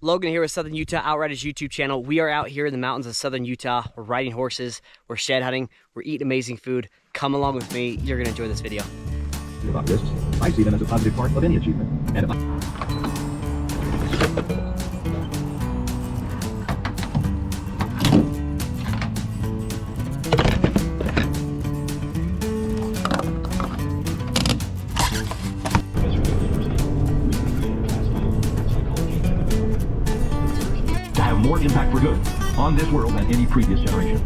Logan here with Southern Utah Outriders YouTube channel. We are out here in the mountains of Southern Utah. We're riding horses, we're shed hunting, we're eating amazing food. Come along with me, you're gonna enjoy this video. About risks, I see them as a positive part of any achievement. And to have more impact for good on this world than any previous generation.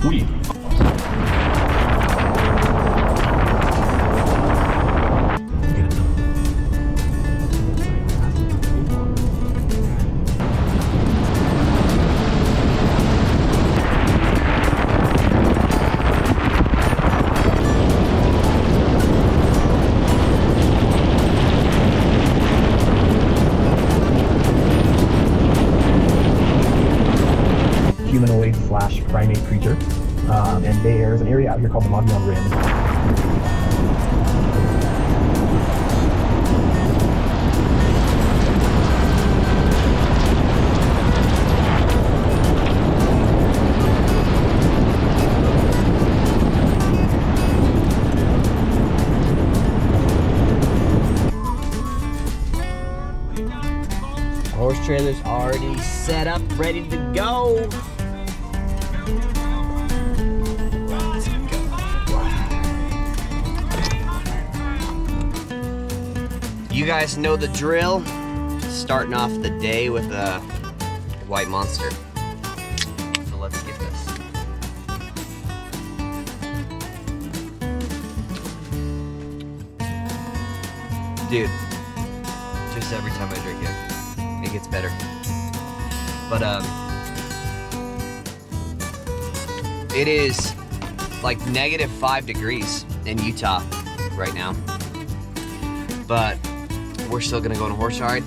We humanoid slash primate creature, and there's an area out here called the Mogollon Rim. Horse trailer's already set up, ready to go. You guys know the drill. Starting off the day with a white monster. So let's get this. Dude, just every time I drink it gets better. But it is like -5 degrees in Utah right now. But we're still gonna go on a horse ride,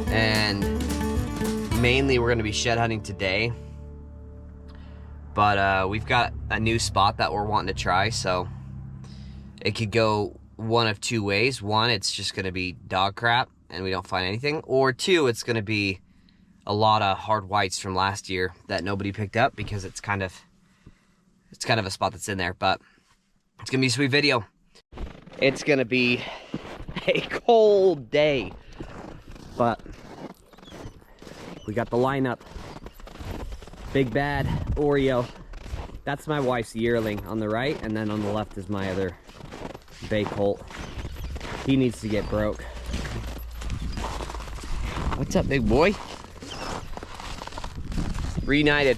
and mainly we're gonna be shed hunting today. But we've got a new spot that we're wanting to try, so it could go one of two ways. One, it's just gonna be dog crap and we don't find anything, or two, it's gonna be a lot of hard whites from last year that nobody picked up because it's kind of a spot that's in there. But it's gonna be a sweet video. It's gonna be a cold day, but we got the lineup. Big Bad Oreo, that's my wife's yearling on the right, and then on the left is my other bay colt. He needs to get broke. What's up, big boy? Reunited.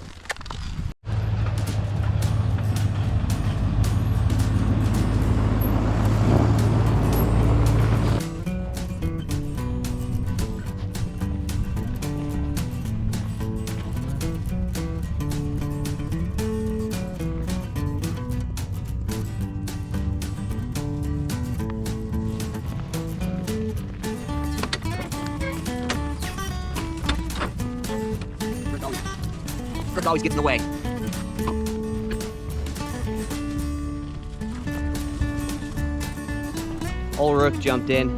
Always gets in the way. Old Rook jumped in,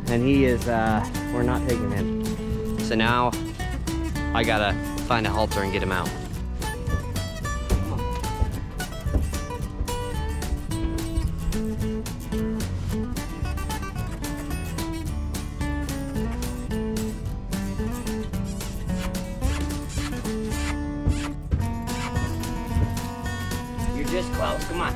and he is, we're not taking him. So now I gotta find a halter and get him out. Just close, come on.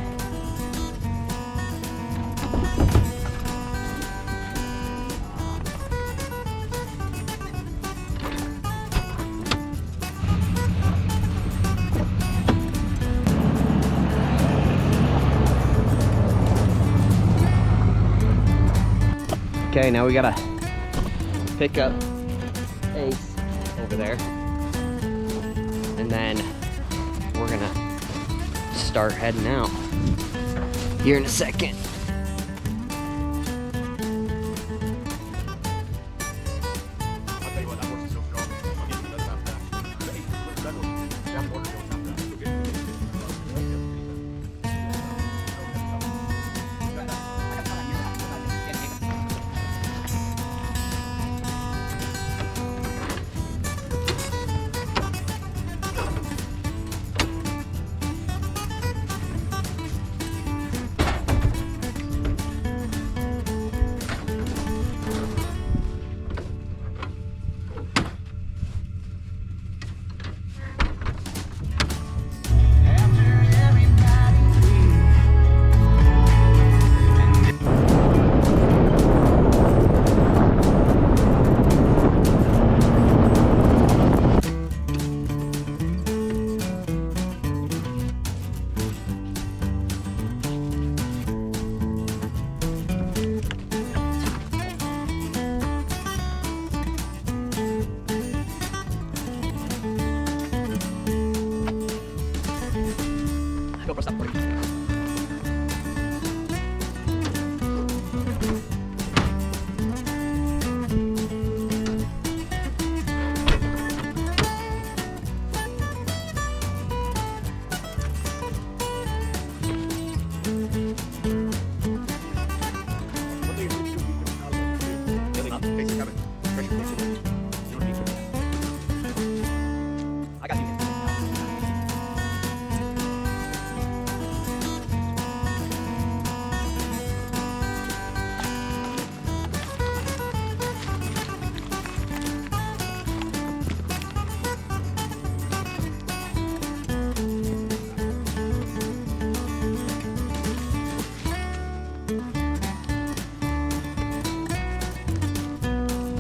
Okay, now we gotta pick up Ace over there, and then we're gonna start heading out here in a second. I'll tell you what, that horse is so strong. I'll get you another half back. Hey, look at that one. That border goes half back. Okay.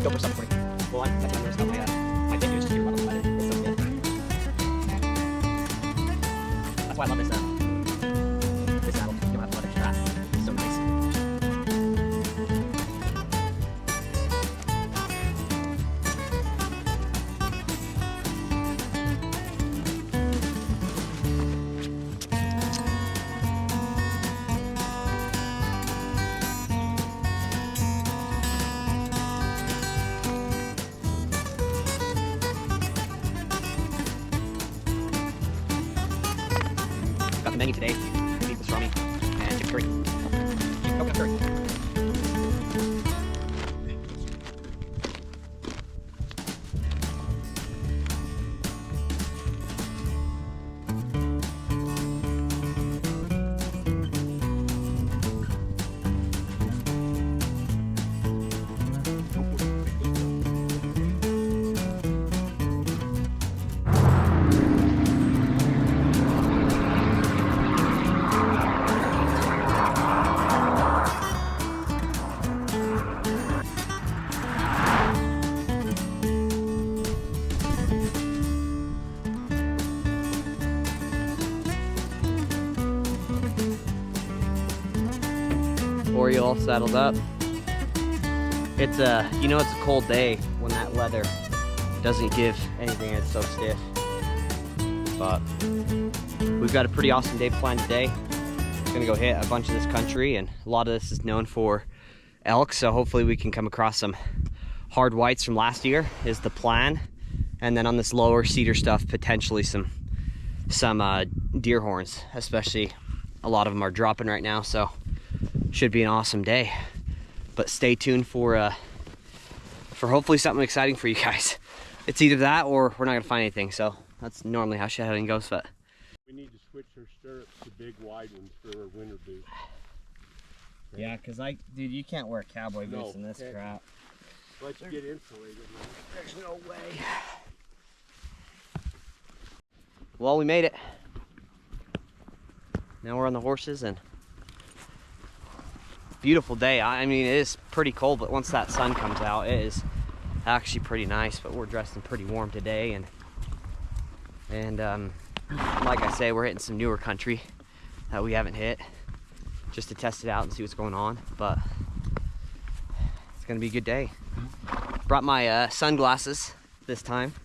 go for something. Well, I'm nervous about my thing is just here about the weather. It's so good. That's why I love this saddle. You don't have to let it strap. It's so nice. Got the menu today. Beef pastrami and chicken curry. Chicken coconut curry. Oreo all saddled up. It's you know, it's a cold day when that leather doesn't give anything, it's so stiff. But we've got a pretty awesome day planned today. Gonna go hit a bunch of this country, and a lot of this is known for elk, so hopefully we can come across some hard whites from last year is the plan. And then on this lower cedar stuff, potentially some deer horns, especially a lot of them are dropping right now, so should be an awesome day. But stay tuned for hopefully something exciting for you guys. It's either that or we're not gonna find anything, so that's normally how shit hunting goes. But we need to switch our stirrups to big wide ones for our winter boots. yeah, because dude, you can't wear cowboy boots in this can't. crap. Let's get insulated, man. There's no way. Well, we made it. Now we're on the horses, and beautiful day. I mean, it is pretty cold, but once that sun comes out, it is actually pretty nice. But we're dressing pretty warm today, and like I say, we're hitting some newer country that we haven't hit, just to test it out and see what's going on. But it's gonna be a good day. Brought my sunglasses this time.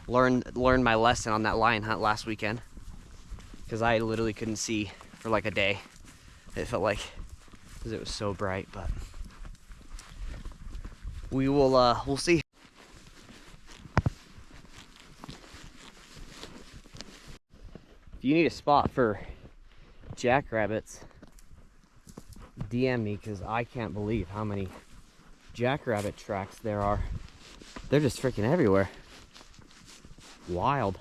Learned my lesson on that lion hunt last weekend, because I literally couldn't see for like a day. It felt like, because it was so bright. But we will we'll see. If you need a spot for jackrabbits, DM me, because I can't believe how many jackrabbit tracks there are. They're just freaking everywhere. Wild.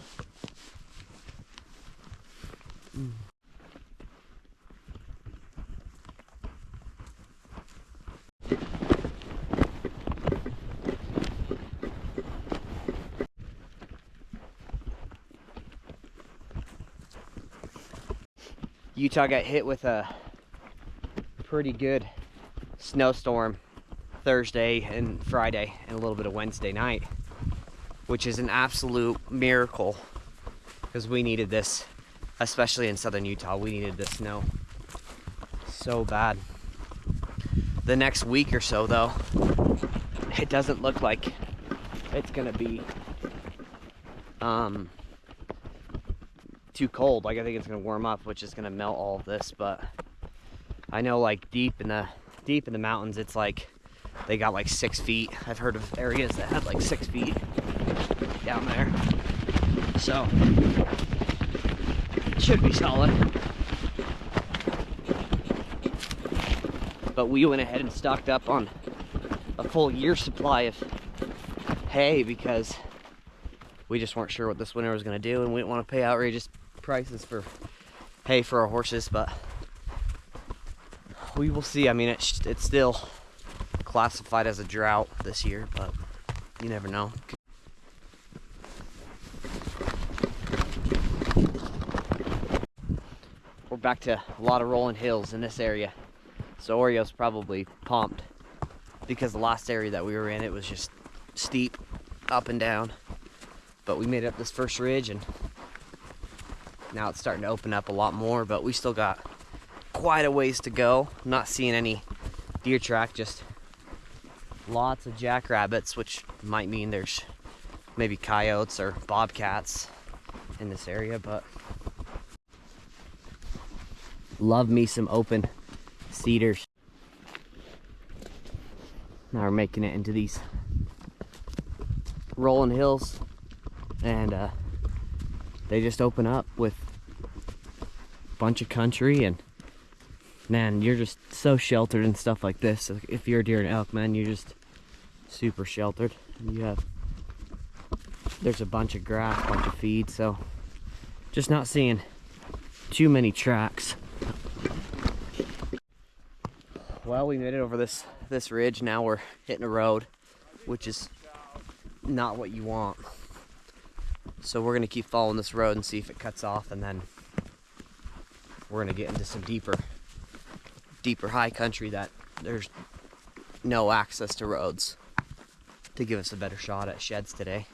Utah got hit with a pretty good snowstorm Thursday and Friday and a little bit of Wednesday night, which is an absolute miracle, because we needed this, especially in southern Utah. We needed this snow so bad. The next week or so, though, it doesn't look like it's gonna be too cold. Like, I think it's gonna warm up, which is gonna melt all of this. But I know, like, deep in the mountains, it's like they got like 6 feet. I've heard of areas that had like 6 feet down there, so it should be solid. But we went ahead and stocked up on a full year's supply of hay, because we just weren't sure what this winter was going to do, and we didn't want to pay outrageous prices for hay for our horses. But we will see. I mean, it's still classified as a drought this year, but you never know. We're back to a lot of rolling hills in this area, so Oreo's probably pumped. because the last area that we were in, it was just steep up and down. But we made it up this first ridge, and now it's starting to open up a lot more, but we still got quite a ways to go. I'm not seeing any deer track, just lots of jackrabbits, which might mean there's maybe coyotes or bobcats in this area, but love me some open cedars. Now we're making it into these rolling hills, and they just open up with a bunch of country, and man, you're just so sheltered and stuff like this. If you're a deer and elk, man, you're just super sheltered. There's a bunch of grass, bunch of feed, so just not seeing too many tracks. Well, we made it over this ridge. Now we're hitting a road, which is not what you want. So we're gonna keep following this road and see if it cuts off, and then we're gonna get into some deeper high country that there's no access to roads, to give us a better shot at sheds today.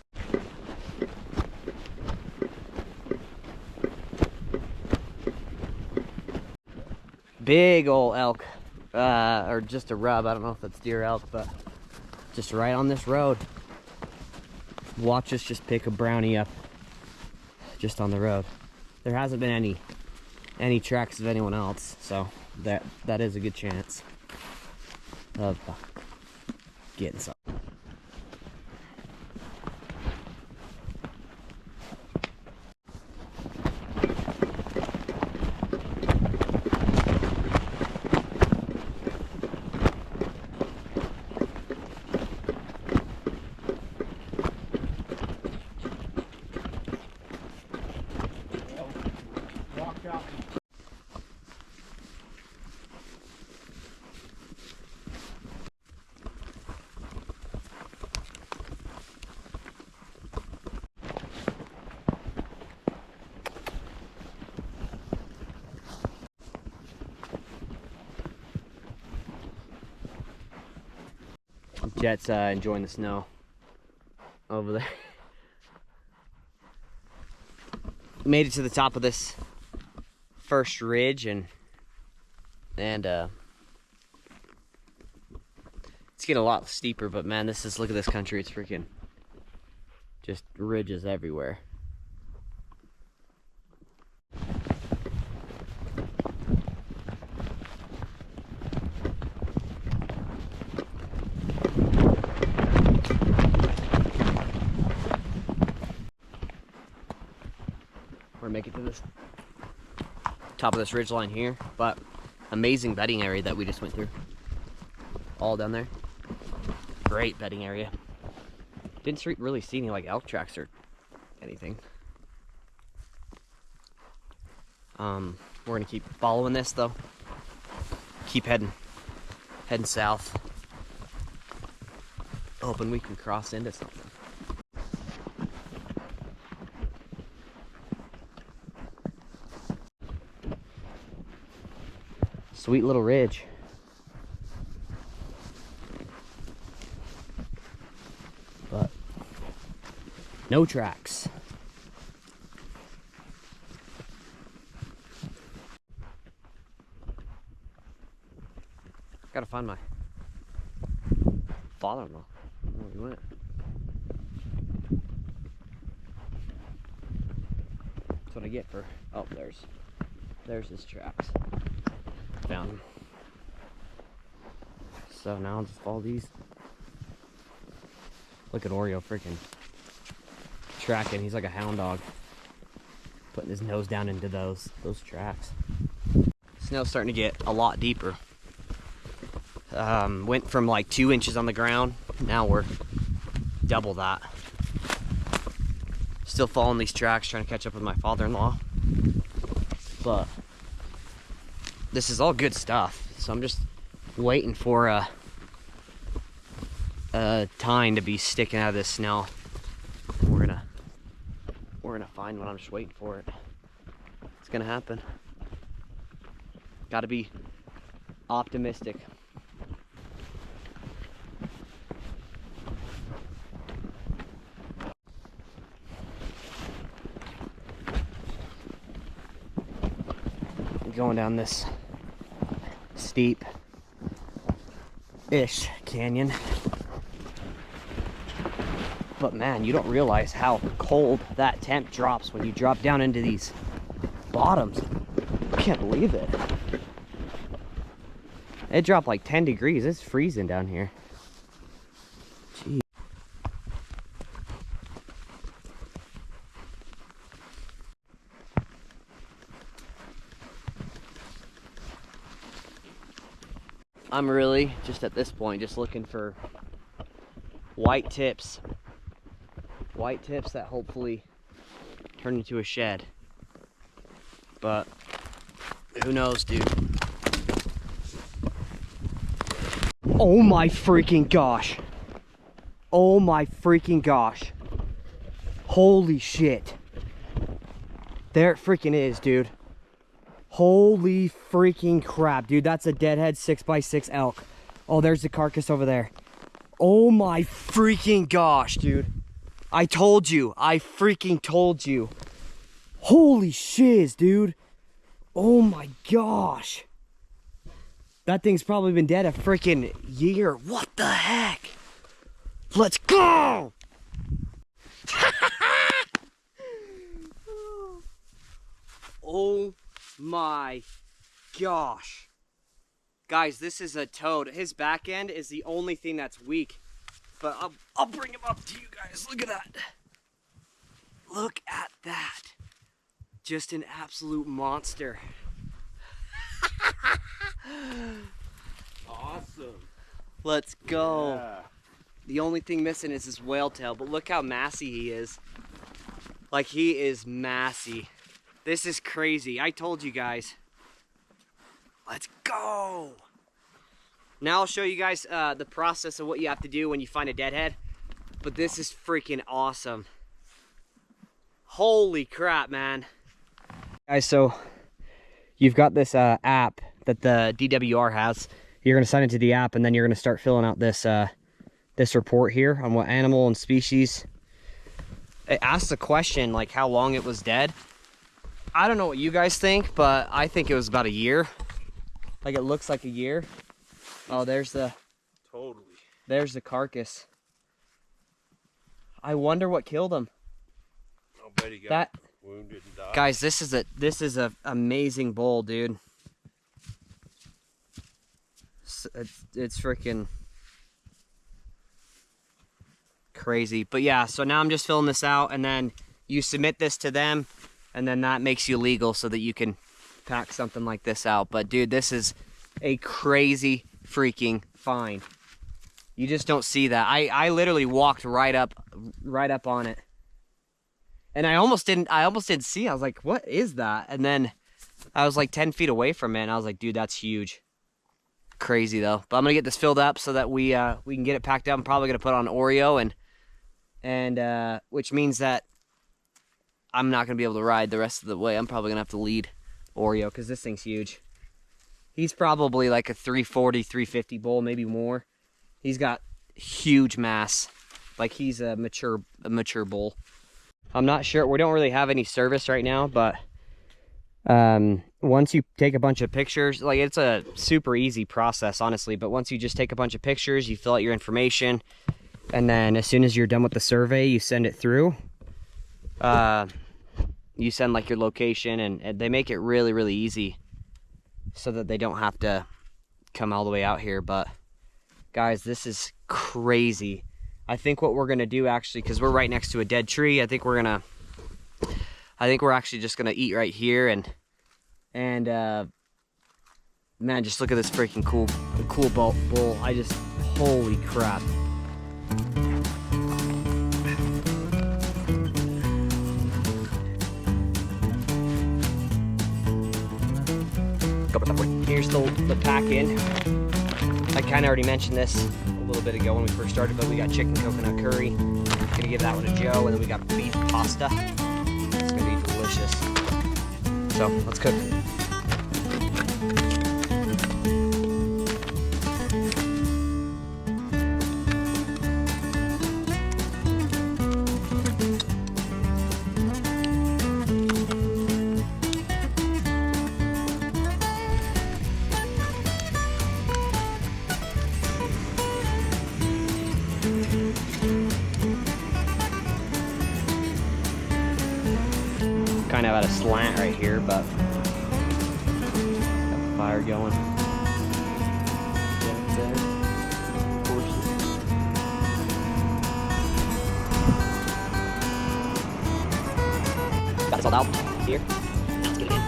Big old elk, or just a rub. I don't know if that's deer elk, but just right on this road. Watch us just pick a brownie up just on the road. There hasn't been any tracks of anyone else, so that is a good chance of getting some. Jet's enjoying the snow over there. Made it to the top of this first ridge, and it's getting a lot steeper, but man, look at this country. It's freaking just ridges everywhere. We're making it to this top of this ridge line here, but amazing bedding area that we just went through. All down there. Great bedding area. Didn't really see any like elk tracks or anything. We're gonna keep following this though. Keep heading south. Hoping we can cross into something. Sweet little ridge. But no tracks. Gotta find my father-in-law. Where he went. That's what I get for, oh, there's his tracks. Found him. So now I'll just follow these. Look at Oreo freaking tracking. He's like a hound dog, putting his nose down into those tracks. Snow's starting to get a lot deeper. Went from like 2 inches on the ground. Now we're double that. Still following these tracks, trying to catch up with my father-in-law. But this is all good stuff. So I'm just waiting for a tine to be sticking out of this snow. We're gonna find one. I'm just waiting for it. It's gonna happen. Gotta be optimistic. going down this steep-ish canyon. But man, you don't realize how cold that temp drops when you drop down into these bottoms. I can't believe it. It dropped like 10 degrees. It's freezing down here. Jeez. I'm really just at this point just looking for white tips. White tips that hopefully turn into a shed. But who knows, dude? Oh my freaking gosh. Oh my freaking gosh. Holy shit. There it freaking is, dude. Holy freaking crap, dude. That's a Deadhead 6x6 elk. Oh, there's the carcass over there. Oh my freaking gosh, dude. I told you. I freaking told you. Holy shiz, dude. Oh my gosh. That thing's probably been dead a freaking year. What the heck? Let's go! Oh my gosh. Guys, this is a toad. His back end is the only thing that's weak. But I'll bring him up to you guys. Look at that. Look at that. Just an absolute monster. Awesome. Let's go. Yeah. The only thing missing is his whale tail, but look how massy he is. Like, he is massy. This is crazy. I told you guys. Let's go. Now I'll show you guys the process of what you have to do when you find a deadhead. But this is freaking awesome. Holy crap, man. Guys, so you've got this app that the DWR has. You're gonna sign into the app and then you're gonna start filling out this this report here on what animal and species. It asks a question like how long it was dead. I don't know what you guys think, but I think it was about a year. Like, it looks like a year. Oh, there's the carcass. I wonder what killed him. I'll bet he got wounded and died. Guys, this is a amazing bull, dude. It's freaking crazy. But yeah, so now I'm just filling this out, and then you submit this to them, and then that makes you legal so that you can pack something like this out. But dude, this is a crazy freaking find. You just don't see that. I literally walked right up on it. And I almost didn't see. I was like, what is that? And then I was like 10 feet away from it, and I was like, dude, that's huge. Crazy though. But I'm gonna get this filled up so that we can get it packed up. I'm probably gonna put on Oreo, and which means that I'm not gonna be able to ride the rest of the way. I'm probably gonna have to lead Oreo because this thing's huge. He's probably like a 340, 350 bull, maybe more. He's got huge mass. Like, he's a mature bull. I'm not sure. We don't really have any service right now, but once you take a bunch of pictures, like, it's a super easy process, honestly. But once you just take a bunch of pictures, you fill out your information, and then as soon as you're done with the survey, you send it through. You send like your location, and they make it really, really easy so that they don't have to come all the way out here. But guys, this is crazy. I think what we're gonna do, actually, because we're right next to a dead tree, I think we're actually just gonna eat right here, and man, just look at this freaking cool bull. Holy crap. Here's the pack in. I kind of already mentioned this a little bit ago when we first started, but we got chicken coconut curry. Gonna give that one to Joe, and then we got beef pasta. It's gonna be delicious. So let's cook. kind of at a slant right here, but got the fire going. Got this all out here. Let's get it in.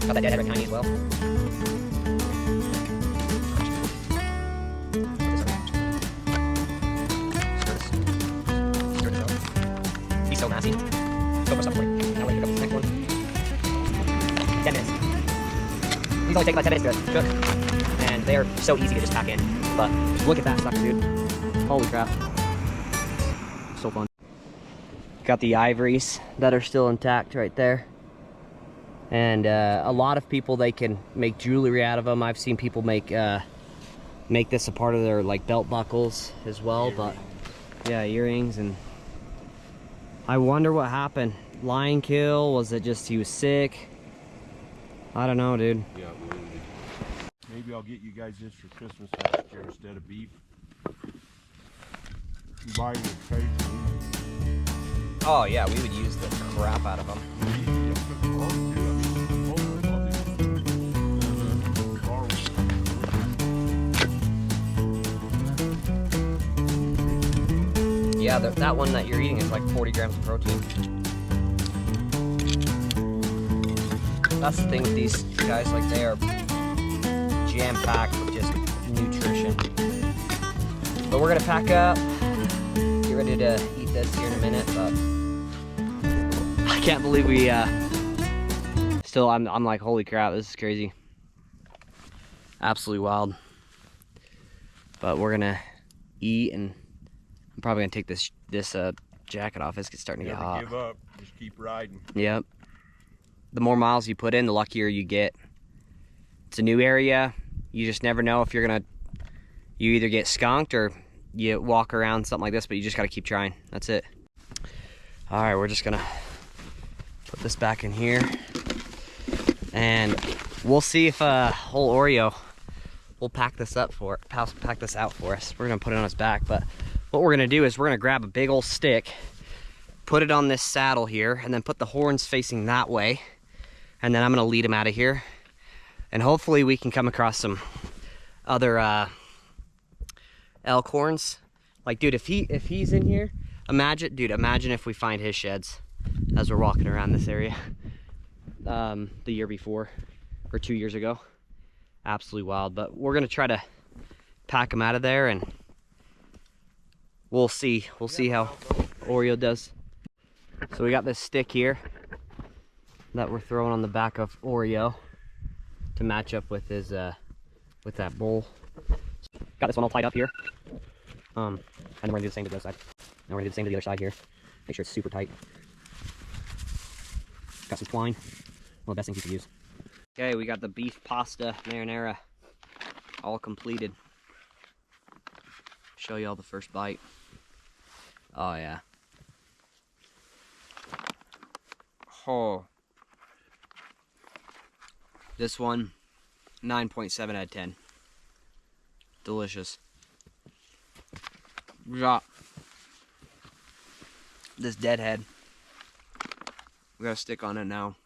Got that deadhead right behind me as well. He's so massy. So much stuff for you. Now we're gonna pick up this next one. 10 minutes. These only take about 10 minutes to cook. And they're so easy to just pack in. But look at that sucker, dude. Holy crap. So fun. Got the ivories that are still intact right there. And a lot of people, they can make jewelry out of them. I've seen people make this a part of their like belt buckles as well. But yeah, earrings. And I wonder what happened. Lion kill? Was it just he was sick? I don't know, dude. Yeah, maybe I'll get you guys this for Christmas next year instead of beef. Buying the trade. Oh yeah, we would use the crap out of them. Yeah, that one that you're eating is like 40 grams of protein. That's the thing with these guys, like they are jam-packed with just nutrition. But we're gonna pack up, get ready to eat this here in a minute, but I can't believe we still, I'm like, holy crap, this is crazy. Absolutely wild. But we're gonna eat, and I'm probably gonna take this jacket off. It's starting to get hot. Give up, just keep riding. Yep. The more miles you put in, the luckier you get. It's a new area. You just never know if you either get skunked or you walk around something like this, but you just gotta keep trying. That's it. All right, we're just gonna put this back in here, and we'll see if whole Oreo will pack this out for us. We're gonna put it on his back, but what we're gonna do is we're gonna grab a big old stick, put it on this saddle here, and then put the horns facing that way, and then I'm gonna lead him out of here, and hopefully we can come across some other elk horns. Like, dude, if he's in here, imagine if we find his sheds as we're walking around this area the year before or 2 years ago. Absolutely wild. But we're gonna try to pack him out of there, and we'll see how Oreo does. So we got this stick here that we're throwing on the back of Oreo to match up with his with that bull. Got this one all tied up here. And then we're gonna do the same to the other side. And we're gonna do the same to the other side here. Make sure it's super tight. Got some twine. One of the best things you can use. Okay, we got the beef pasta marinara all completed. Show you all the first bite. Oh yeah. Oh. This one, 9.7 out of 10. Delicious. We got this Deadhead. We got a stick on it now.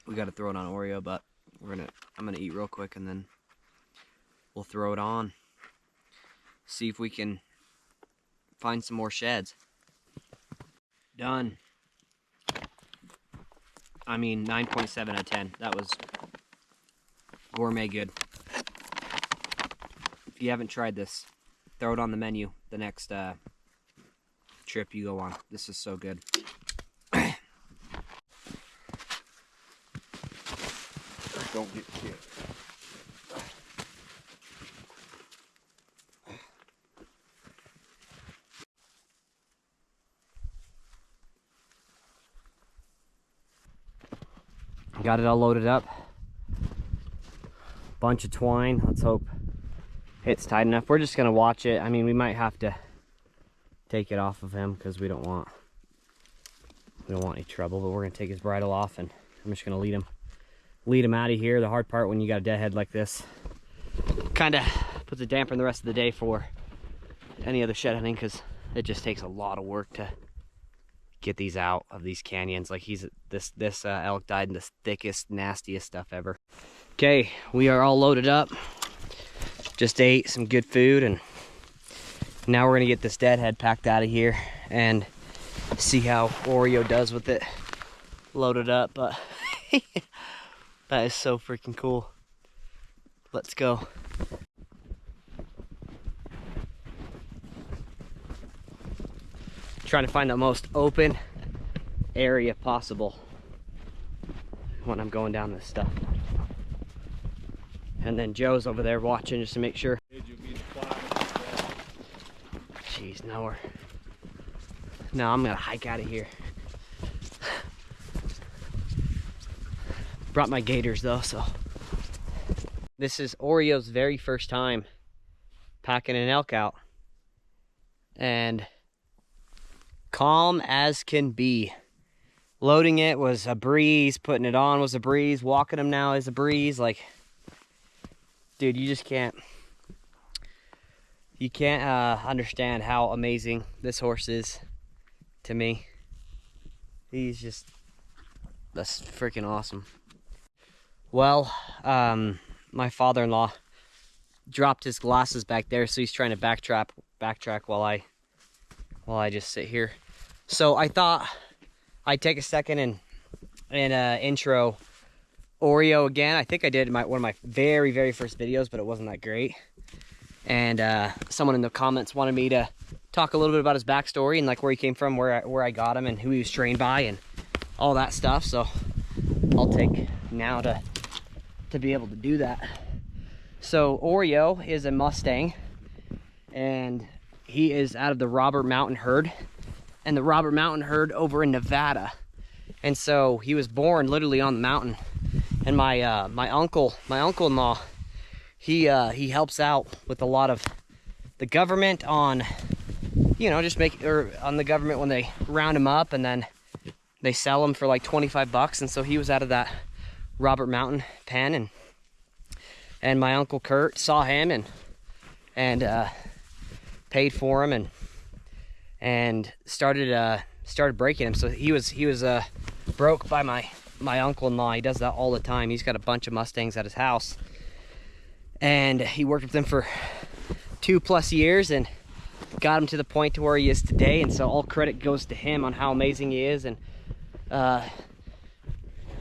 We got to throw it on Oreo, but I'm gonna eat real quick, and then we'll throw it on. See if we can find some more sheds. Done. I mean, 9.7 out of 10. That was gourmet good. If you haven't tried this, throw it on the menu the next trip you go on. This is so good. Don't get kicked. Got it all loaded up. Bunch of twine. Let's hope it's tight enough. We're just gonna watch it. I mean, we might have to take it off of him because we don't want any trouble, but we're gonna take his bridle off, and I'm just gonna lead him out of here. The hard part when you got a deadhead like this, kind of puts a damper in the rest of the day for any other shed hunting, because it just takes a lot of work to get these out of these canyons. Like this elk died in the thickest, nastiest stuff ever. Okay, we are all loaded up. Just ate some good food, and now we're gonna get this deadhead packed out of here and see how Oreo does with it loaded up. But that is so freaking cool. Let's go. Trying to find the most open area possible when I'm going down this stuff. And then Joe's over there watching just to make sure. Jeez, no, I'm gonna hike out of here. Brought my gaiters though, so. This is Oreo's very first time packing an elk out. And calm as can be. Loading it was a breeze, putting it on was a breeze, walking him now is a breeze. Like, dude, you just can't understand how amazing this horse is to me. That's freaking awesome. Well, my father-in-law dropped his glasses back there, so he's trying to backtrack while I just sit here. So I thought I'd take a second and intro Oreo again. I think I did one of my very, very first videos, but it wasn't that great. And someone in the comments wanted me to talk a little bit about his backstory and like where he came from, where I got him, and who he was trained by, and all that stuff. So I'll take now to be able to do that. So Oreo is a Mustang, and he is out of the Robert Mountain herd, and the Robert Mountain herd over in Nevada. And so he was born literally on the mountain. And my uncle-in-law, he helps out with a lot of the government on, you know, on the government when they round him up and then they sell him for like 25 bucks. And so he was out of that Robert Mountain pen, and my uncle Kurt saw him and paid for him and started breaking him. So he was broke by my uncle-in-law. He does that all the time. He's got a bunch of Mustangs at his house, and he worked with them for 2+ years and got him to the point to where he is today. And so all credit goes to him on how amazing he is. And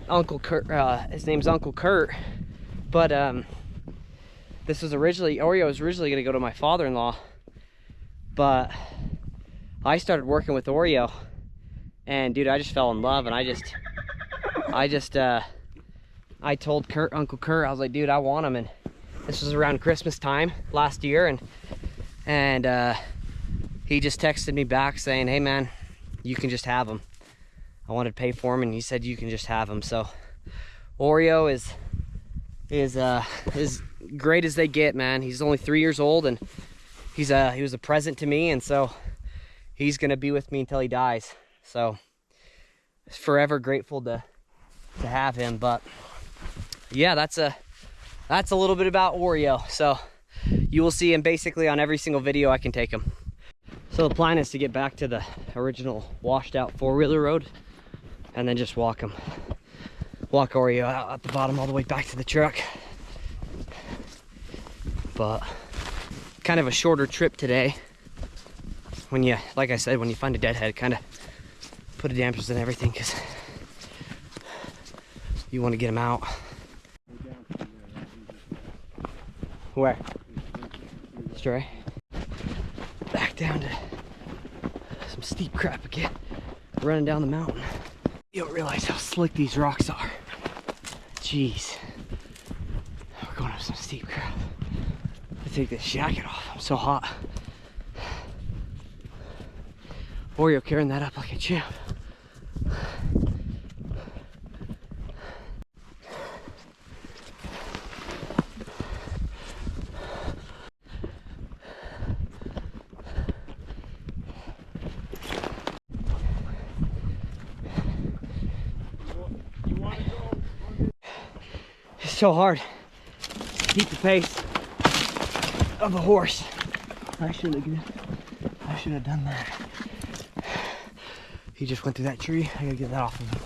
Uncle Kurt, his name's Uncle Kurt, but Oreo was originally going to go to my father-in-law, but I started working with Oreo, and dude, I just fell in love. And I told Uncle Kurt, I was like, dude, I want him. And this was around Christmas time last year, and he just texted me back saying, hey man, you can just have him. I wanted to pay for him, and he said you can just have him. So Oreo is as great as they get, man. He's only 3 years old, and he was a present to me, and so he's gonna be with me until he dies. So forever grateful to have him. But yeah, that's a little bit about Oreo. So you will see him basically on every single video I can take him. So the plan is to get back to the original washed out 4-wheeler road and then just walk Oreo out at the bottom all the way back to the truck. But kind of a shorter trip today. Like I said, when you find a deadhead, kind of put a dampers in everything, because you want to get them out. Where? Stray. Back down to some steep crap again. Running down the mountain. You don't realize how slick these rocks are. Jeez. We're going up some steep crap. I take this jacket off. I'm so hot. Oreo carrying that up like a champ. It's so hard to keep the pace of a horse. I should have shouldn't have done that. He just went through that tree. I gotta get that off of him.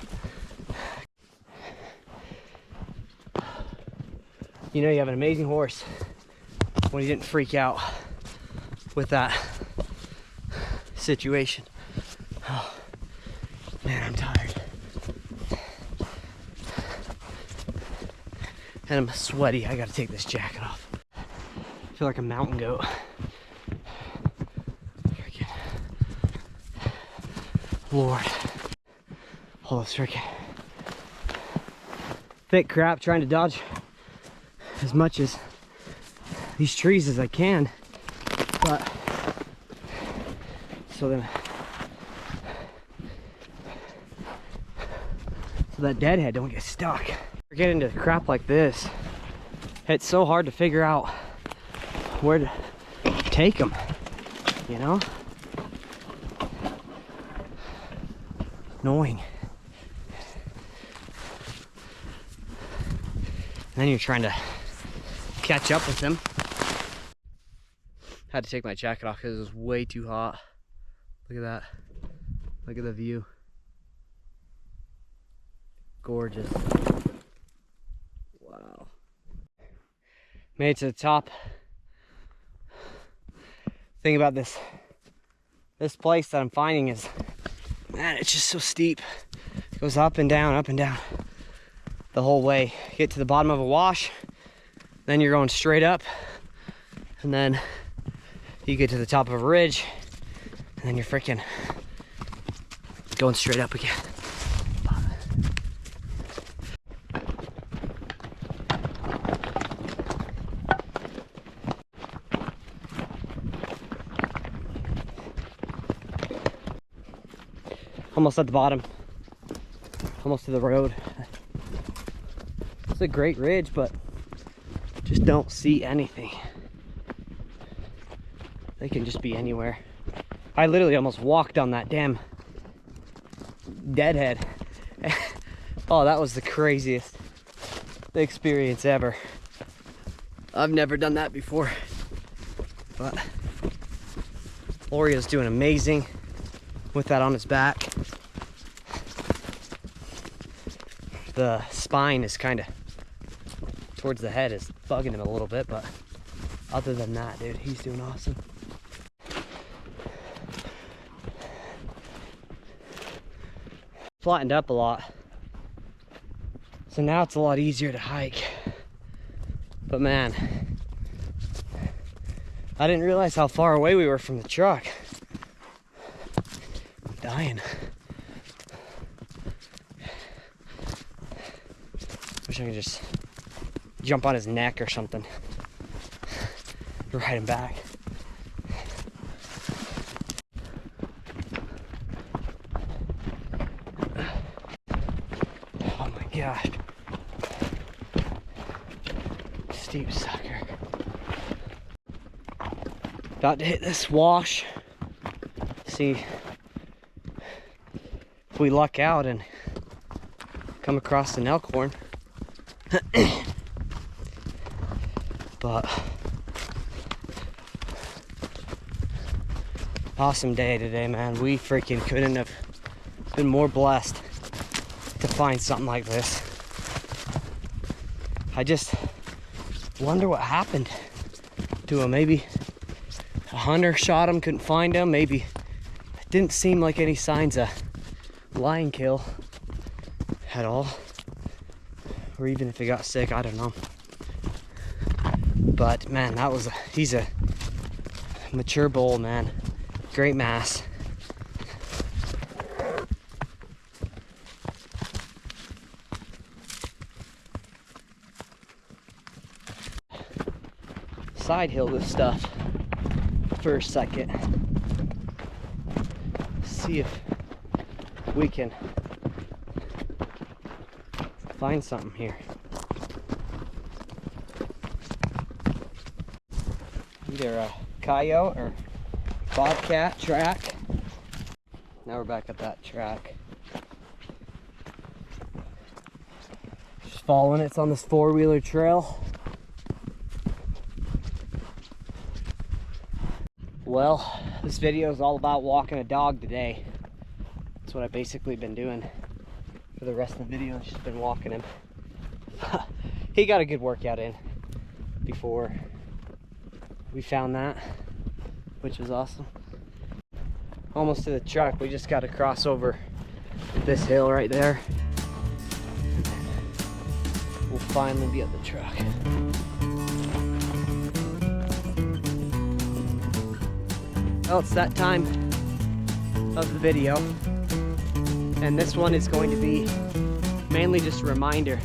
You know you have an amazing horse when he didn't freak out with that situation. Oh, man, I'm tired. And I'm sweaty. I gotta take this jacket off. I feel like a mountain goat. Freaking Lord. All this freaking thick crap, trying to dodge as much as these trees as I can. But so that deadhead don't get stuck. We're getting into crap like this. It's so hard to figure out where to take them, you know? Annoying. And then you're trying to catch up with them. Had to take my jacket off because it was way too hot. Look at that. Look at the view. Gorgeous. Wow. Made it to the top. Thing about this place that I'm finding is, man, it's just so steep. It goes up and down the whole way. You get to the bottom of a wash, then you're going straight up, and then you get to the top of a ridge, and then you're freaking going straight up again. Almost at the bottom, almost to the road. It's a great ridge, but just don't see anything. They can just be anywhere. I literally almost walked on that damn deadhead. Oh, that was the craziest experience ever. I've never done that before, but Oreo's doing amazing with that on his back. The spine is kind of towards the head, is bugging him a little bit, but other than that, dude, he's doing awesome. Flattened up a lot, so now it's a lot easier to hike. But man, I didn't realize how far away we were from the truck. I'm dying. Wish I could just jump on his neck or something. Ride him back. Oh my gosh. Steep sucker. About to hit this wash. See if we luck out and come across an elk horn. But awesome day today, man. We freaking couldn't have been more blessed to find something like this. I just wonder what happened to him. Maybe a hunter shot him, couldn't find him. Maybe it didn't seem like any signs of lion kill at all. Or even if he got sick, I don't know. But man, he's a mature bull, man. Great mass. Side hill this stuff for a second. See if we can find something here. Either a coyote or bobcat track. Now we're back at that track. Just following it. It's on this four-wheeler trail. Well, this video is all about walking a dog today. That's what I've basically been doing for the rest of the video. I've just been walking him. He got a good workout in before we found that, which was awesome. Almost to the truck. We just got to cross over this hill right there. We'll finally be at the truck. Well, it's that time of the video, and this one is going to be mainly just a reminder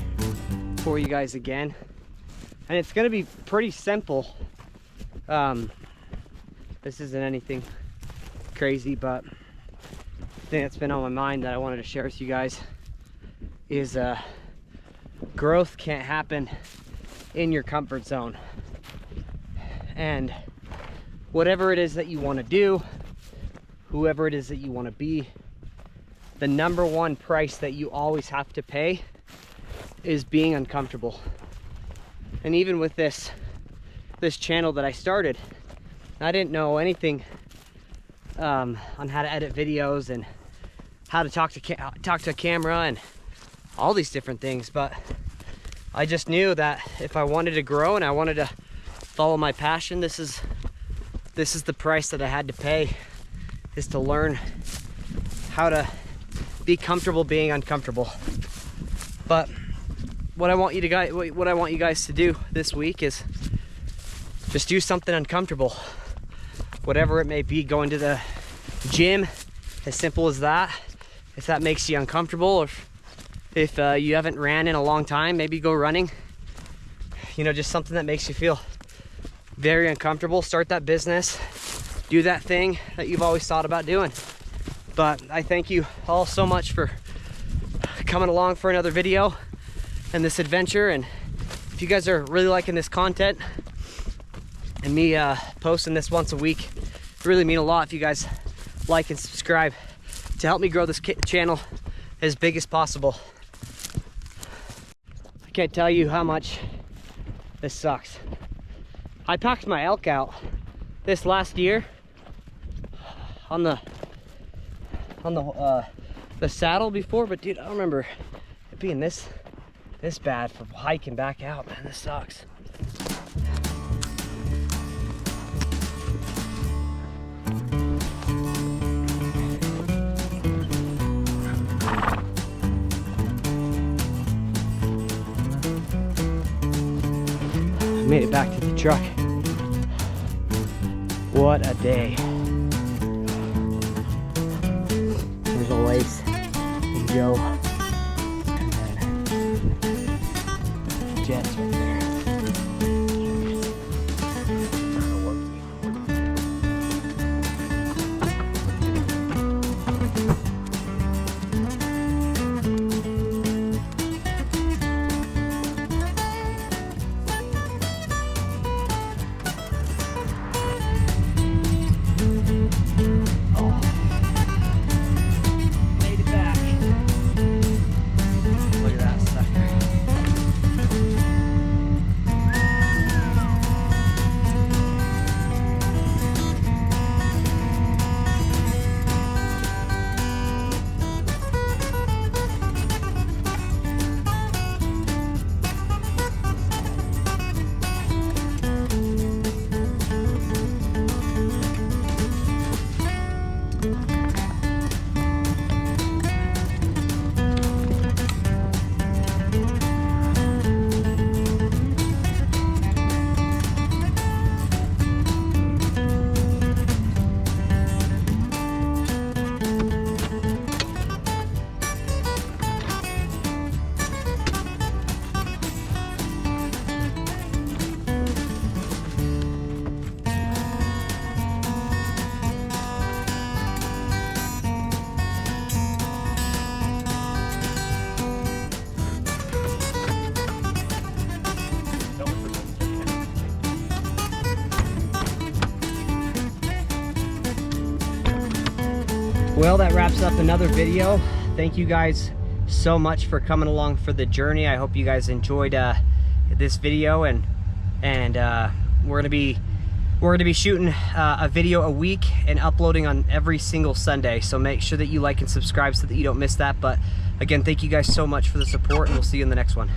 for you guys again, and it's going to be pretty simple. This isn't anything crazy, but the thing that's been on my mind that I wanted to share with you guys is growth can't happen in your comfort zone. And whatever it is that you want to do, whoever it is that you want to be, the number one price that you always have to pay is being uncomfortable. And even with this channel that I started, I didn't know anything on how to edit videos and how to talk to a camera and all these different things, but I just knew that if I wanted to grow and I wanted to follow my passion, this is the price that I had to pay, is to learn how to be comfortable being uncomfortable. But what I want you guys to do this week is just do something uncomfortable, whatever it may be. Going to the gym, as simple as that. If that makes you uncomfortable, or if you haven't ran in a long time, maybe go running. You know, just something that makes you feel very uncomfortable. Start that business, do that thing that you've always thought about doing. But I thank you all so much for coming along for another video and this adventure. And if you guys are really liking this content and me posting this once a week, it really mean a lot if you guys like and subscribe to help me grow this channel as big as possible. I can't tell you how much this sucks. I packed my elk out this last year on the saddle before, but dude, I don't remember it being this bad for hiking back out, man. This sucks. Made it back to the truck. What a day. There's a Lace and Joe, and then Jet's right there. Well, that wraps up another video. Thank you guys so much for coming along for the journey. I hope you guys enjoyed this video, and we're gonna be We're going to be shooting a video a week and uploading on every single Sunday. So make sure that you like and subscribe so that you don't miss that. But again, thank you guys so much for the support, and we'll see you in the next one.